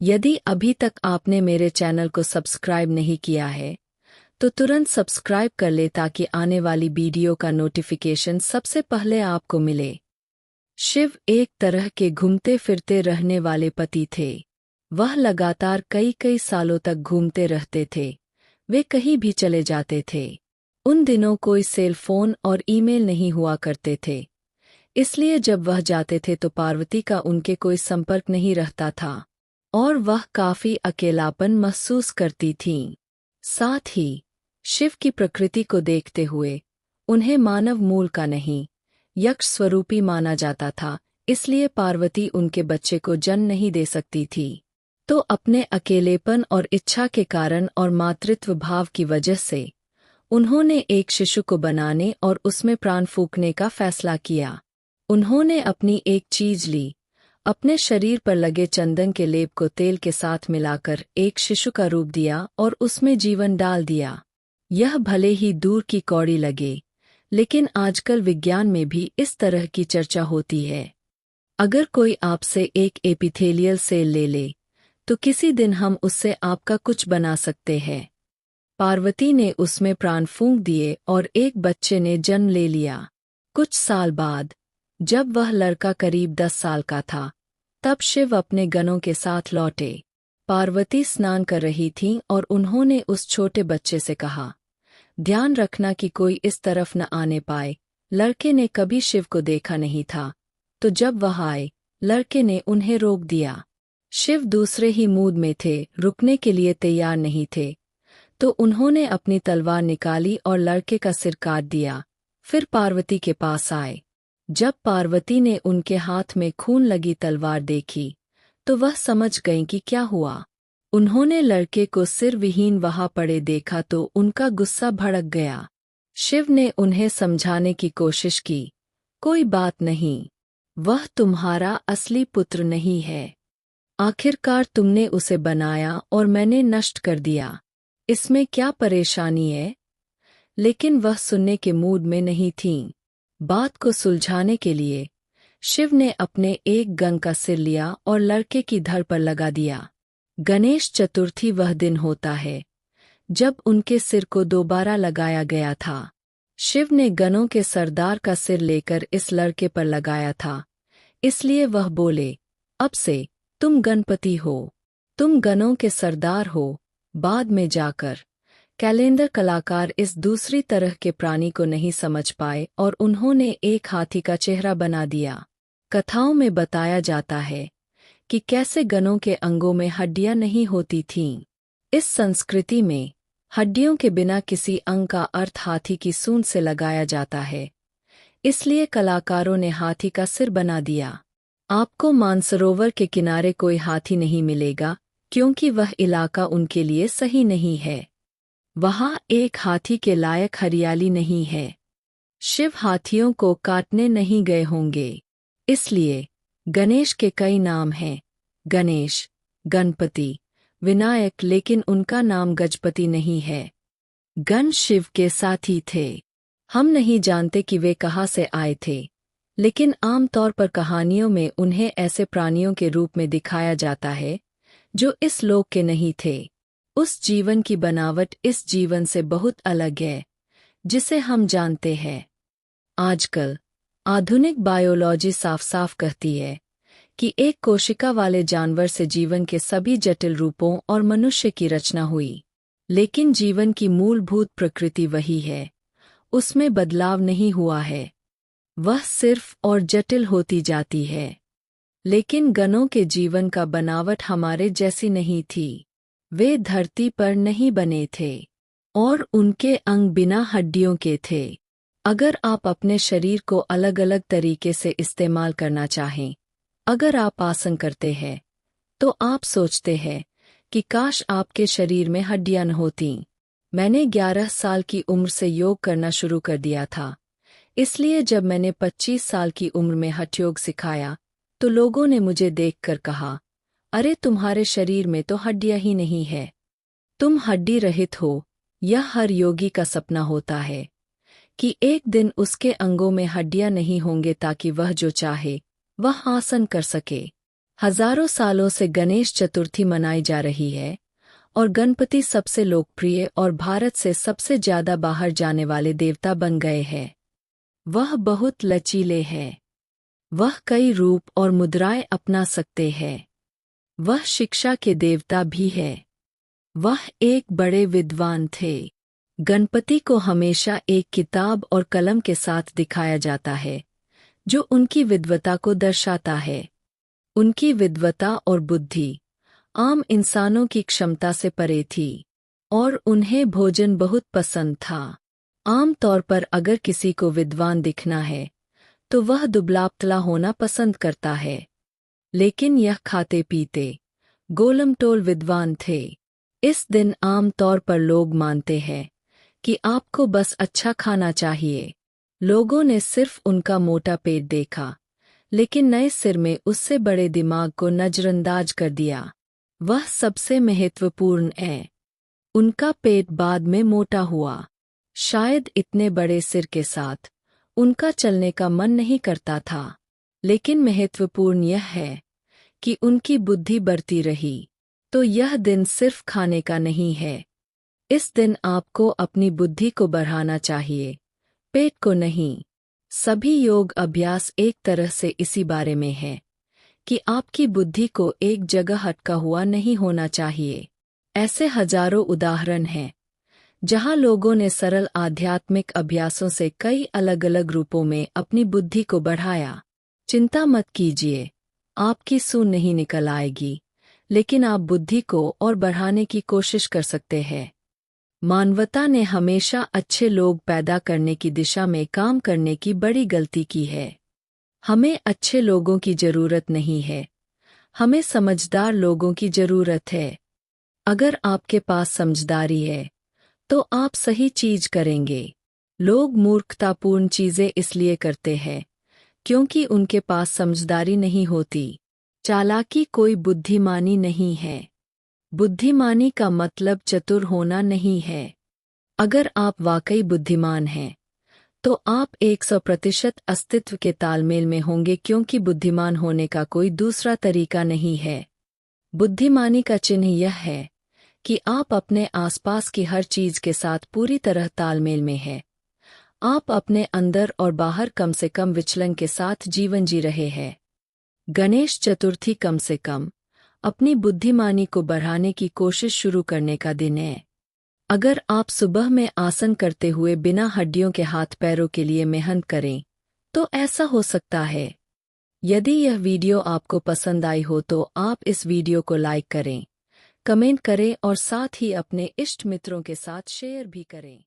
यदि अभी तक आपने मेरे चैनल को सब्सक्राइब नहीं किया है तो तुरंत सब्सक्राइब कर ले ताकि आने वाली वीडियो का नोटिफिकेशन सबसे पहले आपको मिले। शिव एक तरह के घूमते फिरते रहने वाले पति थे। वह लगातार कई कई सालों तक घूमते रहते थे। वे कहीं भी चले जाते थे। उन दिनों कोई सेल फोन और ईमेल नहीं हुआ करते थे, इसलिए जब वह जाते थे तो पार्वती का उनके कोई संपर्क नहीं रहता था और वह काफी अकेलापन महसूस करती थीं। साथ ही शिव की प्रकृति को देखते हुए उन्हें मानव मूल का नहीं, यक्ष स्वरूपी माना जाता था, इसलिए पार्वती उनके बच्चे को जन्म नहीं दे सकती थी। तो अपने अकेलेपन और इच्छा के कारण और मातृत्व भाव की वजह से उन्होंने एक शिशु को बनाने और उसमें प्राण फूंकने का फैसला किया। उन्होंने अपनी एक चीज ली, अपने शरीर पर लगे चंदन के लेप को तेल के साथ मिलाकर एक शिशु का रूप दिया और उसमें जीवन डाल दिया। यह भले ही दूर की कौड़ी लगे, लेकिन आजकल विज्ञान में भी इस तरह की चर्चा होती है। अगर कोई आपसे एक एपिथेलियल सेल ले ले तो किसी दिन हम उससे आपका कुछ बना सकते हैं। पार्वती ने उसमें प्राण फूंक दिए और एक बच्चे ने जन्म ले लिया। कुछ साल बाद जब वह लड़का करीब 10 साल का था, तब शिव अपने गणों के साथ लौटे। पार्वती स्नान कर रही थीं और उन्होंने उस छोटे बच्चे से कहा, ध्यान रखना कि कोई इस तरफ न आने पाए। लड़के ने कभी शिव को देखा नहीं था, तो जब वह आए, लड़के ने उन्हें रोक दिया। शिव दूसरे ही मूड में थे, रुकने के लिए तैयार नहीं थे, तो उन्होंने अपनी तलवार निकाली और लड़के का सिर काट दिया। फिर पार्वती के पास आए। जब पार्वती ने उनके हाथ में खून लगी तलवार देखी तो वह समझ गईं कि क्या हुआ। उन्होंने लड़के को सिर विहीन वहां पड़े देखा तो उनका गुस्सा भड़क गया। शिव ने उन्हें समझाने की कोशिश की, कोई बात नहीं, वह तुम्हारा असली पुत्र नहीं है। आखिरकार तुमने उसे बनाया और मैंने नष्ट कर दिया, इसमें क्या परेशानी है? लेकिन वह सुनने के मूड में नहीं थीं। बात को सुलझाने के लिए शिव ने अपने एक गण का सिर लिया और लड़के की धड़ पर लगा दिया। गणेश चतुर्थी वह दिन होता है जब उनके सिर को दोबारा लगाया गया था। शिव ने गणों के सरदार का सिर लेकर इस लड़के पर लगाया था, इसलिए वह बोले, अब से तुम गणपति हो, तुम गणों के सरदार हो। बाद में जाकर कैलेंडर कलाकार इस दूसरी तरह के प्राणी को नहीं समझ पाए और उन्होंने एक हाथी का चेहरा बना दिया। कथाओं में बताया जाता है कि कैसे गणों के अंगों में हड्डियां नहीं होती थीं। इस संस्कृति में हड्डियों के बिना किसी अंग का अर्थ हाथी की सूंड से लगाया जाता है, इसलिए कलाकारों ने हाथी का सिर बना दिया। आपको मानसरोवर के किनारे कोई हाथी नहीं मिलेगा क्योंकि वह इलाका उनके लिए सही नहीं है। वहां एक हाथी के लायक हरियाली नहीं है। शिव हाथियों को काटने नहीं गए होंगे, इसलिए गणेश के कई नाम हैं, गणेश, गणपति, विनायक, लेकिन उनका नाम गजपति नहीं है। गण शिव के साथी थे। हम नहीं जानते कि वे कहाँ से आए थे, लेकिन आमतौर पर कहानियों में उन्हें ऐसे प्राणियों के रूप में दिखाया जाता है जो इस लोक के नहीं थे। उस जीवन की बनावट इस जीवन से बहुत अलग है जिसे हम जानते हैं। आजकल आधुनिक बायोलॉजी साफ साफ कहती है कि एक कोशिका वाले जानवर से जीवन के सभी जटिल रूपों और मनुष्य की रचना हुई, लेकिन जीवन की मूलभूत प्रकृति वही है, उसमें बदलाव नहीं हुआ है। वह सिर्फ और जटिल होती जाती है। लेकिन गणों के जीवन का बनावट हमारे जैसी नहीं थी। वे धरती पर नहीं बने थे और उनके अंग बिना हड्डियों के थे। अगर आप अपने शरीर को अलग अलग तरीके से इस्तेमाल करना चाहें, अगर आप आसन करते हैं तो आप सोचते हैं कि काश आपके शरीर में हड्डियां न होतीं। मैंने 11 साल की उम्र से योग करना शुरू कर दिया था, इसलिए जब मैंने 25 साल की उम्र में हठयोग सिखाया तो लोगों ने मुझे देखकर कहा, अरे तुम्हारे शरीर में तो हड्डियां ही नहीं है, तुम हड्डी रहित हो। यह हर योगी का सपना होता है कि एक दिन उसके अंगों में हड्डियां नहीं होंगे ताकि वह जो चाहे वह आसन कर सके। हजारों सालों से गणेश चतुर्थी मनाई जा रही है और गणपति सबसे लोकप्रिय और भारत से सबसे ज्यादा बाहर जाने वाले देवता बन गए हैं। वह बहुत लचीले हैं। वह कई रूप और मुद्राएं अपना सकते हैं। वह शिक्षा के देवता भी है। वह एक बड़े विद्वान थे। गणपति को हमेशा एक किताब और कलम के साथ दिखाया जाता है, जो उनकी विद्वता को दर्शाता है। उनकी विद्वता और बुद्धि आम इंसानों की क्षमता से परे थी और उन्हें भोजन बहुत पसंद था। आम तौर पर अगर किसी को विद्वान दिखना है तो वह दुबला-पतला होना पसंद करता है, लेकिन यह खाते पीते गोलमटोल विद्वान थे। इस दिन आम तौर पर लोग मानते हैं कि आपको बस अच्छा खाना चाहिए। लोगों ने सिर्फ उनका मोटा पेट देखा, लेकिन नए सिर में उससे बड़े दिमाग को नजरअंदाज कर दिया। वह सबसे महत्वपूर्ण है। उनका पेट बाद में मोटा हुआ। शायद इतने बड़े सिर के साथ उनका चलने का मन नहीं करता था, लेकिन महत्वपूर्ण यह है कि उनकी बुद्धि बढ़ती रही। तो यह दिन सिर्फ खाने का नहीं है। इस दिन आपको अपनी बुद्धि को बढ़ाना चाहिए, पेट को नहीं। सभी योग अभ्यास एक तरह से इसी बारे में है कि आपकी बुद्धि को एक जगह अटका हुआ नहीं होना चाहिए। ऐसे हजारों उदाहरण हैं जहां लोगों ने सरल आध्यात्मिक अभ्यासों से कई अलग अलग रूपों में अपनी बुद्धि को बढ़ाया। चिंता मत कीजिए, आपकी सूंड नहीं निकल आएगी, लेकिन आप बुद्धि को और बढ़ाने की कोशिश कर सकते हैं। मानवता ने हमेशा अच्छे लोग पैदा करने की दिशा में काम करने की बड़ी गलती की है। हमें अच्छे लोगों की जरूरत नहीं है, हमें समझदार लोगों की जरूरत है। अगर आपके पास समझदारी है तो आप सही चीज करेंगे। लोग मूर्खतापूर्ण चीजें इसलिए करते हैं क्योंकि उनके पास समझदारी नहीं होती। चालाकी कोई बुद्धिमानी नहीं है। बुद्धिमानी का मतलब चतुर होना नहीं है। अगर आप वाकई बुद्धिमान हैं तो आप 100% अस्तित्व के तालमेल में होंगे, क्योंकि बुद्धिमान होने का कोई दूसरा तरीका नहीं है। बुद्धिमानी का चिन्ह यह है कि आप अपने आसपास की हर चीज के साथ पूरी तरह तालमेल में हैं। आप अपने अंदर और बाहर कम से कम विचलन के साथ जीवन जी रहे हैं। गणेश चतुर्थी कम से कम अपनी बुद्धिमानी को बढ़ाने की कोशिश शुरू करने का दिन है। अगर आप सुबह में आसन करते हुए बिना हड्डियों के हाथ पैरों के लिए मेहनत करें तो ऐसा हो सकता है। यदि यह वीडियो आपको पसंद आई हो तो आप इस वीडियो को लाइक करें, कमेंट करें और साथ ही अपने इष्ट मित्रों के साथ शेयर भी करें।